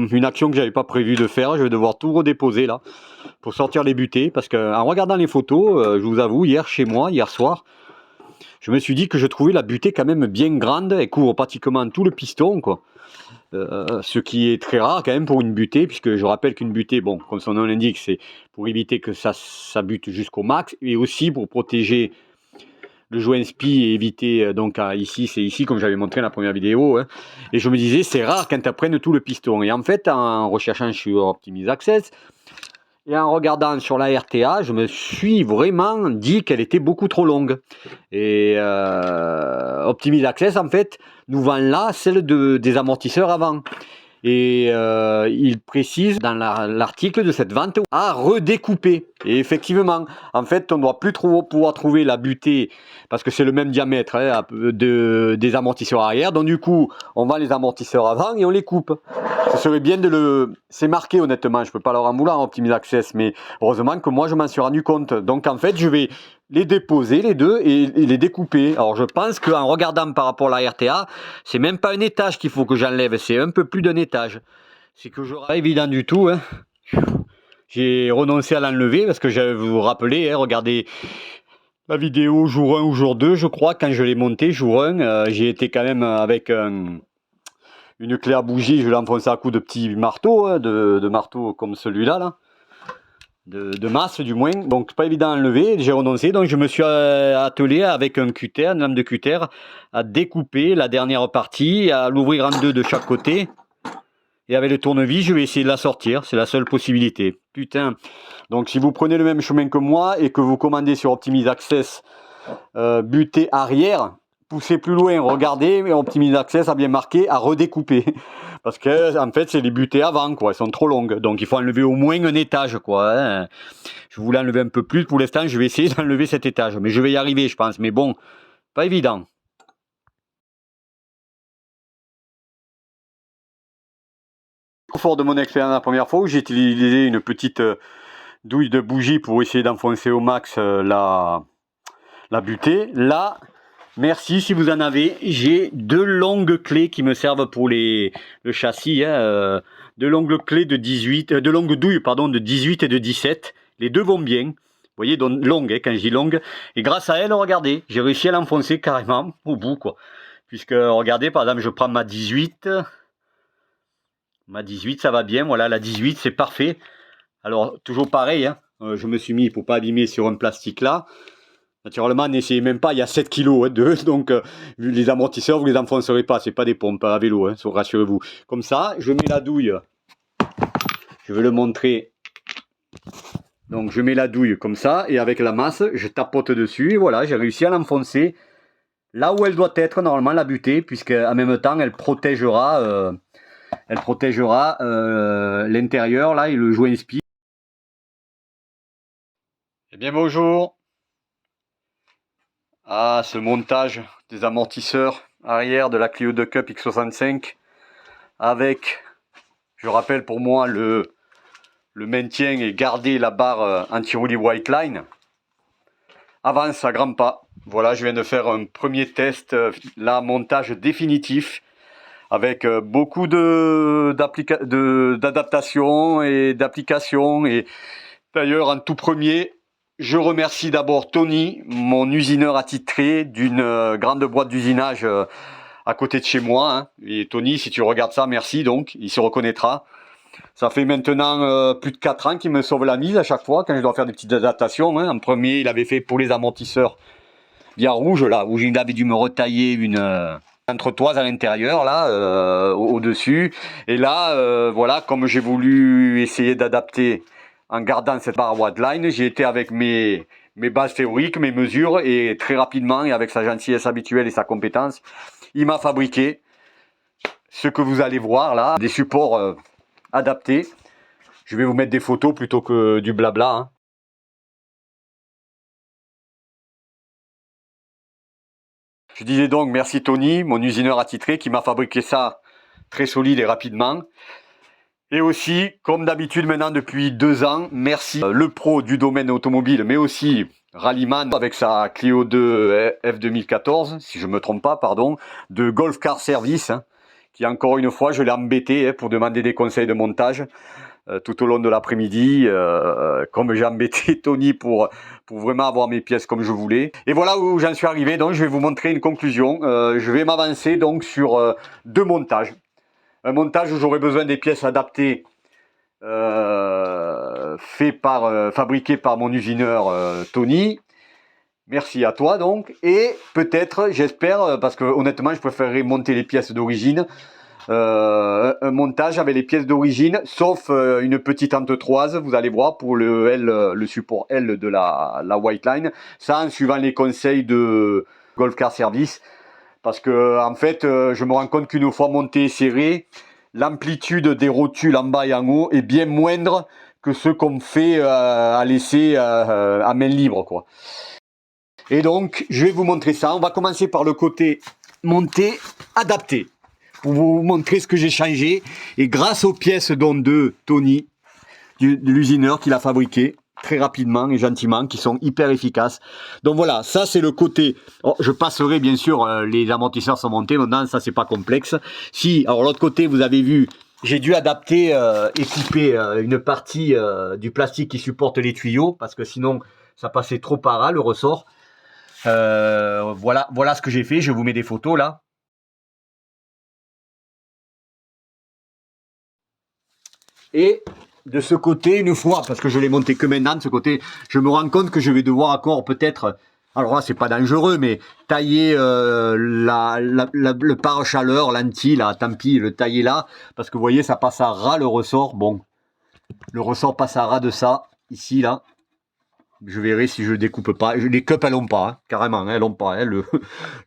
Une action que j'avais pas prévu de faire, je vais devoir tout redéposer là pour sortir les butées parce qu'en regardant les photos, je vous avoue, hier chez moi, hier soir, je me suis dit que je trouvais la butée quand même bien grande, elle couvre pratiquement tout le piston quoi. Ce qui est très rare quand même pour une butée, puisque je rappelle qu'une butée, bon, comme son nom l'indique, c'est pour éviter que ça bute jusqu'au max et aussi pour protéger le joint spi et éviter, donc ici, c'est ici, comme j'avais montré dans la première vidéo, hein. Et je me disais, c'est rare quand tu apprennes tout le piston. Et en fait, en recherchant sur Optimize Access et en regardant sur la RTA, je me suis vraiment dit qu'elle était beaucoup trop longue. Et Optimize Access, en fait, nous vend là celle des amortisseurs avant. Et il précise dans l'article de cette vente à redécouper. Et effectivement, en fait, on ne doit plus pouvoir trouver la butée parce que c'est le même diamètre hein, des amortisseurs arrière. Donc du coup, on vend les amortisseurs avant et on les coupe. Ce serait bien de le... C'est marqué honnêtement, je ne peux pas leur en vouloir en Optimize Access, mais heureusement que moi je m'en suis rendu compte. Donc en fait, je vais les déposer les deux et les découper. Alors je pense qu'en regardant par rapport à la RTA, c'est même pas un étage qu'il faut que j'enlève, c'est un peu plus d'un étage. C'est que je pas évident du tout. Hein. J'ai renoncé à l'enlever parce que je vais vous rappeler, hein, regardez la vidéo jour 1 ou jour 2, je crois, quand je l'ai monté, jour 1, j'ai été quand même avec une clé à bougie, je l'ai enfoncé à coups de petits marteaux, hein, de marteaux comme celui-là, là. De masse du moins, donc pas évident à enlever, j'ai renoncé, donc je me suis attelé avec un cutter, une lame de cutter, à découper la dernière partie, à l'ouvrir en deux de chaque côté, et avec le tournevis, je vais essayer de la sortir, c'est la seule possibilité. Putain, donc si vous prenez le même chemin que moi, et que vous commandez sur Optimize Access, butée arrière, poussez plus loin, regardez, mais Optimize Access a bien marqué à redécouper. Parce que en fait, c'est les butées avant, quoi. Elles sont trop longues. Donc il faut enlever au moins un étage, quoi. Hein. Je voulais enlever un peu plus. Pour l'instant, je vais essayer d'enlever cet étage. Mais je vais y arriver, je pense. Mais bon, pas évident. Au fort de mon expérience la première fois où j'ai utilisé une petite douille de bougie pour essayer d'enfoncer au max la butée. Là, merci si vous en avez. J'ai deux longues clés qui me servent pour le châssis. Hein, deux longues clés de 18, deux longues douilles pardon, de 18 et de 17. Les deux vont bien. Vous voyez, donc longues, hein, quand je dis longues. Et grâce à elles, regardez, j'ai réussi à l'enfoncer carrément au bout, quoi. Puisque, regardez, par exemple, je prends ma 18. Ma 18, ça va bien. Voilà, la 18, c'est parfait. Alors, toujours pareil, hein, je me suis mis pour pas abîmer sur un plastique là. Naturellement, n'essayez même pas, il y a 7 kg d'eux, donc les amortisseurs, vous les enfoncerez pas, c'est pas des pompes à vélo, hein, rassurez-vous. Comme ça, je mets la douille, je vais le montrer. Donc je mets la douille comme ça, et avec la masse, je tapote dessus, et voilà, j'ai réussi à l'enfoncer là où elle doit être, normalement, la butée, puisque en même temps, elle protégera l'intérieur, là, et le joint spi. Eh bien, bonjour. Ah, ce montage des amortisseurs arrière de la Clio 2 Cup X65 avec, je rappelle pour moi, le maintien et garder la barre anti-roulis white line. Avance à grands pas. Voilà, je viens de faire un premier test, là, montage définitif avec beaucoup d'adaptations et d'applications. Et d'ailleurs, en tout premier, je remercie d'abord Tony, mon usineur attitré d'une grande boîte d'usinage à côté de chez moi. Hein. Et Tony, si tu regardes ça, merci donc, il se reconnaîtra. Ça fait maintenant plus de 4 ans qu'il me sauve la mise à chaque fois quand je dois faire des petites adaptations. Hein. En premier, il avait fait pour les amortisseurs via rouge, là, où il avait dû me retailler une entretoise à l'intérieur, là, au-dessus. Et là, voilà, comme j'ai voulu essayer d'adapter en gardant cette barre Wattline, j'ai été avec mes bases théoriques, mes mesures, et très rapidement, et avec sa gentillesse habituelle et sa compétence, il m'a fabriqué ce que vous allez voir là, des supports adaptés. Je vais vous mettre des photos plutôt que du blabla. Hein. Je disais donc merci Tony, mon usineur attitré, qui m'a fabriqué ça très solide et rapidement. Et aussi, comme d'habitude maintenant depuis 2 ans, merci le pro du domaine automobile, mais aussi Rallyman avec sa Clio 2 F2014, si je ne me trompe pas, pardon, de Golf Car Service, hein, qui encore une fois, je l'ai embêté pour demander des conseils de montage tout au long de l'après-midi, comme j'ai embêté Tony pour vraiment avoir mes pièces comme je voulais. Et voilà où j'en suis arrivé, donc je vais vous montrer une conclusion. Je vais m'avancer donc sur 2 montages. Un montage où j'aurai besoin des pièces adaptées, fabriquées par mon usineur Tony. Merci à toi donc. Et peut-être, j'espère, parce que honnêtement je préférerais monter les pièces d'origine, un montage avec les pièces d'origine, sauf une petite entretoise, vous allez voir, pour le L, le support L de la White Line. Ça, en suivant les conseils de Golf Car Service, parce que en fait, je me rends compte qu'une fois monté et serré, l'amplitude des rotules en bas et en haut est bien moindre que ce qu'on fait à laisser à main libre, quoi. Et donc, je vais vous montrer ça. On va commencer par le côté monté, adapté, pour vous montrer ce que j'ai changé. Et grâce aux pièces de Tony, de l'usineur qui l'a fabriqué très rapidement et gentiment, qui sont hyper efficaces. Donc voilà, ça c'est le côté. Oh, je passerai bien sûr, les amortisseurs sont montés maintenant, ça c'est pas complexe. Si, alors l'autre côté, vous avez vu, j'ai dû adapter, équiper une partie du plastique qui supporte les tuyaux, parce que sinon ça passait trop par là, le ressort. Voilà ce que j'ai fait, je vous mets des photos là. Et de ce côté, une fois, parce que je l'ai monté que maintenant, de ce côté, je me rends compte que je vais devoir encore peut-être, alors là c'est pas dangereux, mais tailler le pare-chaleur, l'anti, là, tant pis, le tailler là, parce que vous voyez, ça passe à ras le ressort. Bon, le ressort passe à ras de ça, ici, là. Je verrai si je découpe pas. Les cups, elles l'ont pas, hein, carrément, elles l'ont pas. Hein,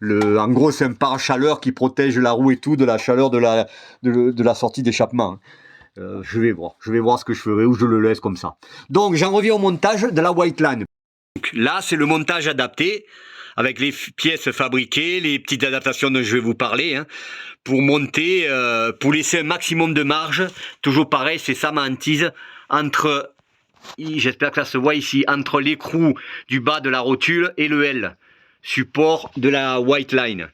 en gros, c'est un pare-chaleur qui protège la roue et tout de la chaleur de la sortie d'échappement. Hein. Je vais voir ce que je ferai, ou je le laisse comme ça. Donc j'en reviens au montage de la White Line. Donc, là c'est le montage adapté, avec les pièces fabriquées, les petites adaptations dont je vais vous parler, hein, pour monter, pour laisser un maximum de marge. Toujours pareil, c'est ça ma hantise, entre, j'espère que ça se voit ici, entre l'écrou du bas de la rotule et le L, support de la White Line.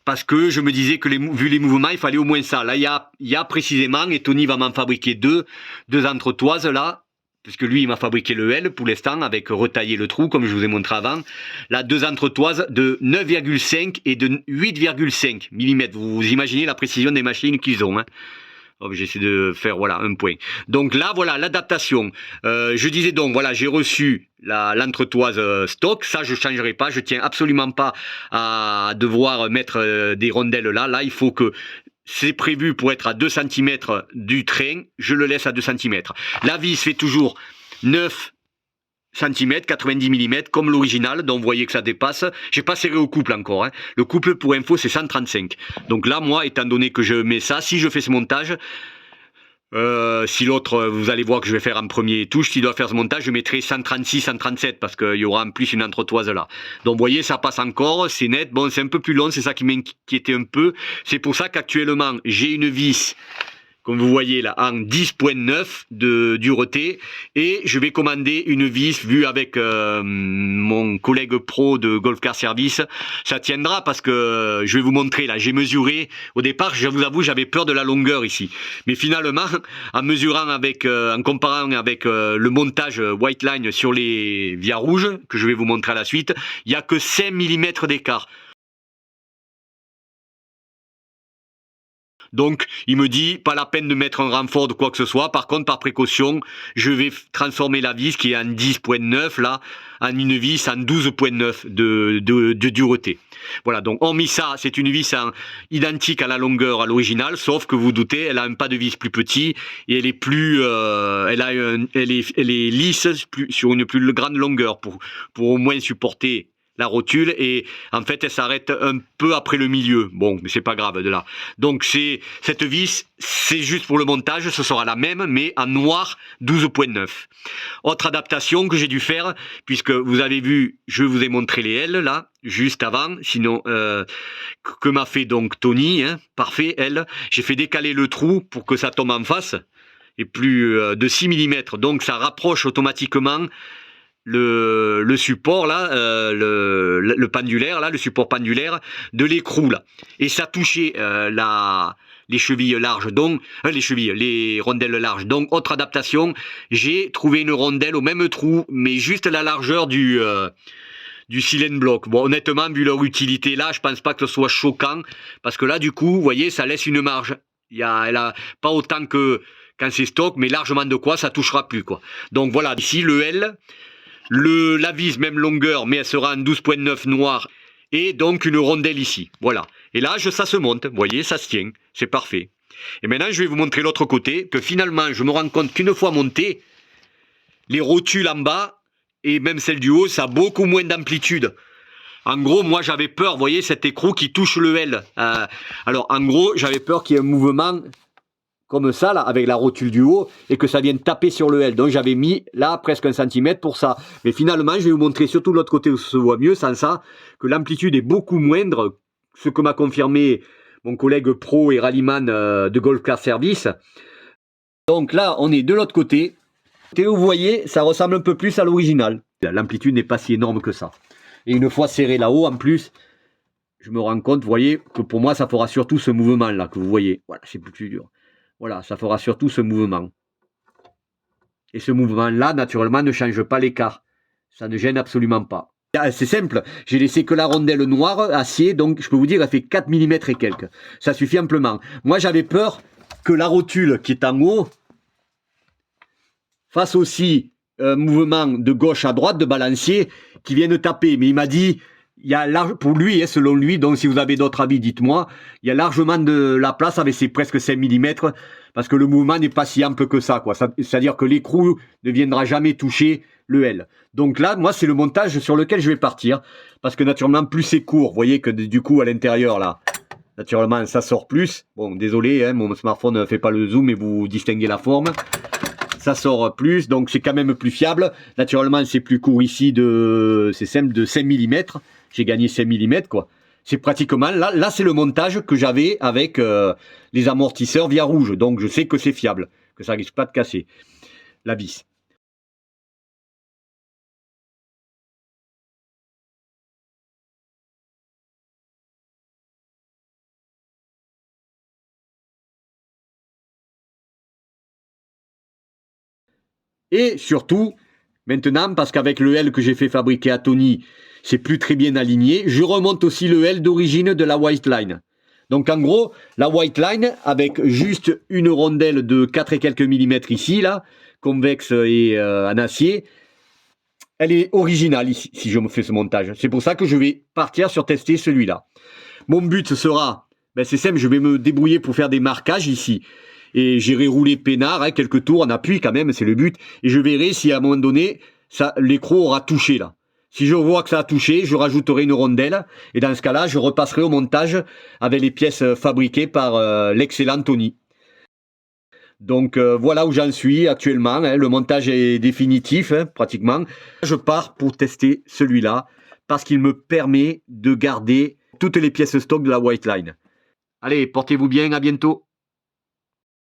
Parce que je me disais que vu les mouvements, il fallait au moins ça. Là, il y a précisément, et Tony va m'en fabriquer deux entretoises là, puisque lui, il m'a fabriqué le L pour l'instant, avec retailler le trou, comme je vous ai montré avant. Là, 2 entretoises de 9,5 et de 8,5 mm. Vous imaginez la précision des machines qu'ils ont, hein. Oh, j'essaie de faire, voilà, un point. Donc là, voilà, l'adaptation. Je disais donc, voilà, j'ai reçu l'entretoise stock. Ça, je ne changerai pas. Je tiens absolument pas à devoir mettre des rondelles là. Là, il faut que... C'est prévu pour être à 2 cm du train. Je le laisse à 2 cm. La vis fait toujours 9 cm, 90 mm, comme l'original, donc vous voyez que ça dépasse. J'ai pas serré au couple encore, hein. Le couple, pour info, c'est 135. Donc là, moi, étant donné que je mets ça, si je fais ce montage, si l'autre, vous allez voir que je vais faire en premier touche, s'il doit faire ce montage, je mettrai 136, 137, parce qu'il y aura en plus une entretoise là. Donc vous voyez, ça passe encore, c'est net. Bon, c'est un peu plus long, c'est ça qui m'inquiétait un peu. C'est pour ça qu'actuellement, j'ai une vis, comme vous voyez là, en 10.9 de dureté, et je vais commander une vis vue avec mon collègue pro de Golf Car Service. Ça tiendra parce que je vais vous montrer là, j'ai mesuré. Au départ, je vous avoue, j'avais peur de la longueur ici, mais finalement, en mesurant avec, en comparant avec le montage White Line sur les vias rouges que je vais vous montrer à la suite, il n'y a que 5 mm d'écart. Donc, il me dit, pas la peine de mettre un renfort de quoi que ce soit. Par contre, par précaution, je vais transformer la vis qui est en 10.9, là, en une vis en 12.9 de dureté. Voilà, donc hormis ça, c'est une vis identique à la longueur à l'original, sauf que vous doutez, elle a un pas de vis plus petit et elle est plus, elle est lisse sur une plus grande longueur pour au moins supporter la rotule, et en fait elle s'arrête un peu après le milieu. Bon, mais c'est pas grave de là. Donc cette vis, c'est juste pour le montage, ce sera la même mais en noir 12.9. Autre adaptation que j'ai dû faire, puisque vous avez vu, je vous ai montré les L là juste avant, sinon que m'a fait donc Tony, hein, parfait, L. J'ai fait décaler le trou pour que ça tombe en face, et plus de 6 mm, donc ça rapproche automatiquement le support là, le pendulaire là, le support pendulaire de l'écrou là, et ça touchait les chevilles larges, donc les rondelles larges. Donc autre adaptation, j'ai trouvé une rondelle au même trou, mais juste la largeur du silent block. Bon, honnêtement, vu leur utilité là, je pense pas que ce soit choquant, parce que là, du coup, vous voyez, ça laisse une marge. Elle a pas autant que quand c'est stock, mais largement de quoi ça touchera plus, quoi. Donc voilà, ici le L, la vis même longueur, mais elle sera en 12.9 noir, et donc une rondelle ici. Voilà. Et là, ça se monte, vous voyez, ça se tient, c'est parfait. Et maintenant, je vais vous montrer l'autre côté, que finalement, je me rends compte qu'une fois monté, les rotules en bas, et même celle du haut, ça a beaucoup moins d'amplitude. En gros, moi, j'avais peur, vous voyez, cet écrou qui touche le L. Alors, en gros, j'avais peur qu'il y ait un mouvement comme ça, là, avec la rotule du haut, et que ça vienne taper sur le L. Donc, j'avais mis, là, presque 1 cm pour ça. Mais finalement, je vais vous montrer, surtout de l'autre côté où ça se voit mieux, sans ça, que l'amplitude est beaucoup moindre, ce que m'a confirmé mon collègue pro et rallyman de Golf Car Service. Donc là, on est de l'autre côté. Et vous voyez, ça ressemble un peu plus à l'original. L'amplitude n'est pas si énorme que ça. Et une fois serré là-haut, en plus, je me rends compte, vous voyez, que pour moi, ça fera surtout ce mouvement-là, que vous voyez. Voilà, c'est plus dur. Voilà, ça fera surtout ce mouvement. Et ce mouvement-là, naturellement, ne change pas l'écart. Ça ne gêne absolument pas. C'est simple, j'ai laissé que la rondelle noire, acier, donc je peux vous dire, elle fait 4 mm et quelques. Ça suffit amplement. Moi, j'avais peur que la rotule qui est en haut fasse aussi un mouvement de gauche à droite, de balancier, qui vienne taper. Mais il m'a dit, il y a pour lui, selon lui, donc si vous avez d'autres avis, dites-moi, il y a largement de la place avec ses presque 5 mm, parce que le mouvement n'est pas si ample que ça, quoi. C'est-à-dire que l'écrou ne viendra jamais toucher le L. Donc là, moi, c'est le montage sur lequel je vais partir, parce que naturellement, plus c'est court, vous voyez que du coup, à l'intérieur, là, naturellement, ça sort plus. Bon, désolé, hein, mon smartphone ne fait pas le zoom, mais vous distinguez la forme. Ça sort plus, donc c'est quand même plus fiable. Naturellement, c'est plus court ici, c'est simple, de 5 mm. J'ai gagné 5 mm, quoi. C'est pratiquement, là c'est le montage que j'avais avec les amortisseurs via rouge. Donc je sais que c'est fiable, que ça risque pas de casser la vis. Et surtout, maintenant, parce qu'avec le L que j'ai fait fabriquer à Tony, c'est plus très bien aligné, je remonte aussi le L d'origine de la White Line. Donc en gros, la White Line, avec juste une rondelle de 4 et quelques millimètres ici, là, convexe et en acier, elle est originale ici, si je me fais ce montage. C'est pour ça que je vais partir sur tester celui-là. Mon but sera, c'est simple, je vais me débrouiller pour faire des marquages ici. Et j'irai rouler peinard, hein, quelques tours en appui quand même, c'est le but. Et je verrai si à un moment donné, l'écrou aura touché là. Si je vois que ça a touché, je rajouterai une rondelle. Et dans ce cas-là, je repasserai au montage avec les pièces fabriquées par l'excellent Tony. Donc voilà où j'en suis actuellement. Hein. Le montage est définitif, hein, pratiquement. Je pars pour tester celui-là parce qu'il me permet de garder toutes les pièces stock de la White Line. Allez, portez-vous bien, à bientôt.